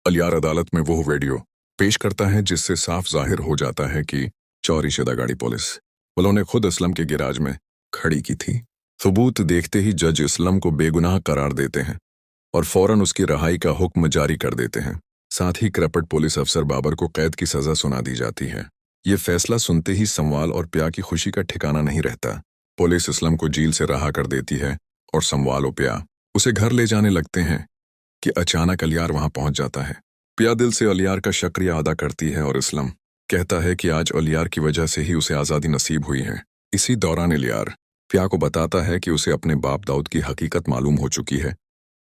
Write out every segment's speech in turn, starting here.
अलियार अदालत में वो वीडियो पेश करता है जिससे साफ जाहिर हो जाता है कि चोरी शुदा गाड़ी पुलिस वालों ने खुद असलम के गिराज में खड़ी की थी। सबूत देखते ही जज असलम को बेगुनाह करार देते हैं और फौरन उसकी रहाई का हुक्म जारी कर देते हैं। साथ ही करप्ट पुलिस अफसर बाबर को कैद की सजा सुना दी जाती है। ये फैसला सुनते ही समवाल और प्या की खुशी का ठिकाना नहीं रहता। पुलिस असलम को जेल से रहा कर देती है और समवाल और प्या उसे घर ले जाने लगते हैं कि अचानक अलियार वहां पहुंच जाता है। प्या दिल से अलियार का शुक्रिया अदा करती है और असलम कहता है कि आज अलियार की वजह से ही उसे आज़ादी नसीब हुई है। इसी दौरान अलियार प्या को बताता है कि उसे अपने बाप दाऊद की हकीकत मालूम हो चुकी है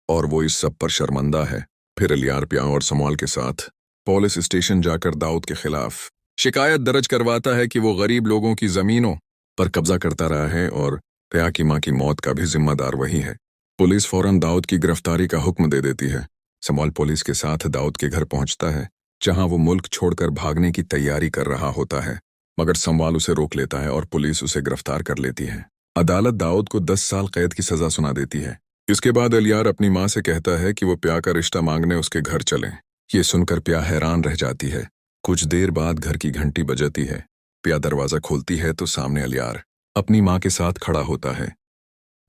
और वो इस सब पर शर्मंदा है। फिर अलियार प्या और समवाल के साथ पुलिस स्टेशन जाकर दाऊद के खिलाफ शिकायत दर्ज करवाता है कि वो गरीब लोगों की जमीनों पर कब्जा करता रहा है और प्या की मां की मौत का भी जिम्मेदार वही है। पुलिस फौरन दाऊद की गिरफ्तारी का हुक्म दे देती है। समवाल पुलिस के साथ दाऊद के घर पहुंचता है जहां वो मुल्क छोड़कर भागने की तैयारी कर रहा होता है, मगर समवाल उसे रोक लेता है और पुलिस उसे गिरफ्तार कर लेती है। अदालत दाऊद को 10 साल कैद की सजा सुना देती है। इसके बाद अलियार अपनी मां से कहता है कि वो प्या का रिश्ता मांगने उसके घर चलें। ये सुनकर प्या हैरान रह जाती है। कुछ देर बाद घर की घंटी बजती है। प्या दरवाजा खोलती है तो सामने अलियार अपनी मां के साथ खड़ा होता है।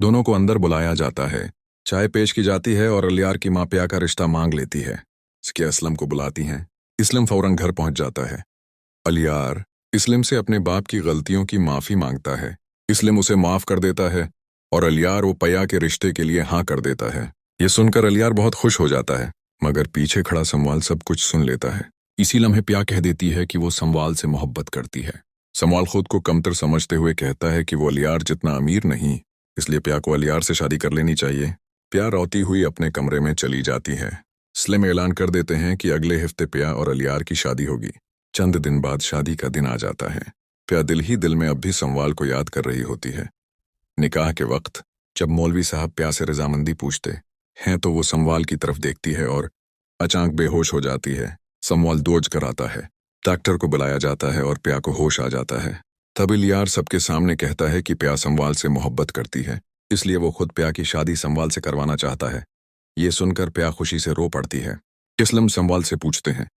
दोनों को अंदर बुलाया जाता है, चाय पेश की जाती है और अलियार की मां प्या का रिश्ता मांग लेती है। इसके असलम को बुलाती हैं। इस्लम फौरन घर पहुंच जाता है। अलियार इस्लम से अपने बाप की गलतियों की माफी मांगता है। इस्लम उसे माफ कर देता है और अलियार वो प्या के रिश्ते के लिए हाँ कर देता है। ये सुनकर अलियार बहुत खुश हो जाता है, मगर पीछे खड़ा समवाल सब कुछ सुन लेता है। इसी लम्हे प्या कह देती है कि वो समवाल से मोहब्बत करती है। समवाल खुद को कमतर समझते हुए कहता है कि वो अलियार जितना अमीर नहीं, इसलिए प्या को अलियार से शादी कर लेनी चाहिए। प्या रोती हुई अपने कमरे में चली जाती है। इस्लम ऐलान कर देते हैं कि अगले हफ्ते प्या और अलियार की शादी होगी। चंद दिन बाद शादी का दिन आ जाता है। प्या दिल ही दिल में अब भी समवाल को याद कर रही होती है। निकाह के वक्त जब मौलवी साहब प्या से रजामंदी पूछते हैं तो वो समवाल की तरफ देखती है और अचानक बेहोश हो जाती है। समवाल दौड़ कर आता है। डॉक्टर को बुलाया जाता है और प्या को होश आ जाता है। तब अलियार सबके सामने कहता है कि प्या समवाल से मोहब्बत करती है, इसलिए वो खुद प्या की शादी समवाल से करवाना चाहता है। ये सुनकर प्या खुशी से रो पड़ती है। इस्लम समवाल से पूछते हैं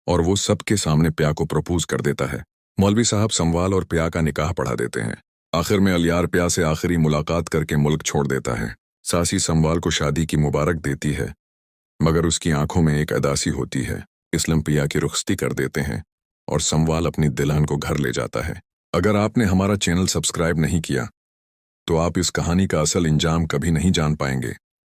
और वो सबके सामने प्या को प्रपोज कर देता है। मौलवी साहब समवाल और प्या का निकाह पढ़ा देते हैं। आखिर में अलियार प्या से आखिरी मुलाकात करके मुल्क छोड़ देता है। सासी समवाल को शादी की मुबारक देती है, मगर उसकी आंखों में एक अदासी होती है। इस्लम प्या की रुखसती कर देते हैं और समवाल अपनी दुल्हन को घर ले जाता है। अगर आपने हमारा चैनल सब्सक्राइब नहीं किया तो आप इस कहानी का असल इंजाम कभी नहीं जान पाएंगे।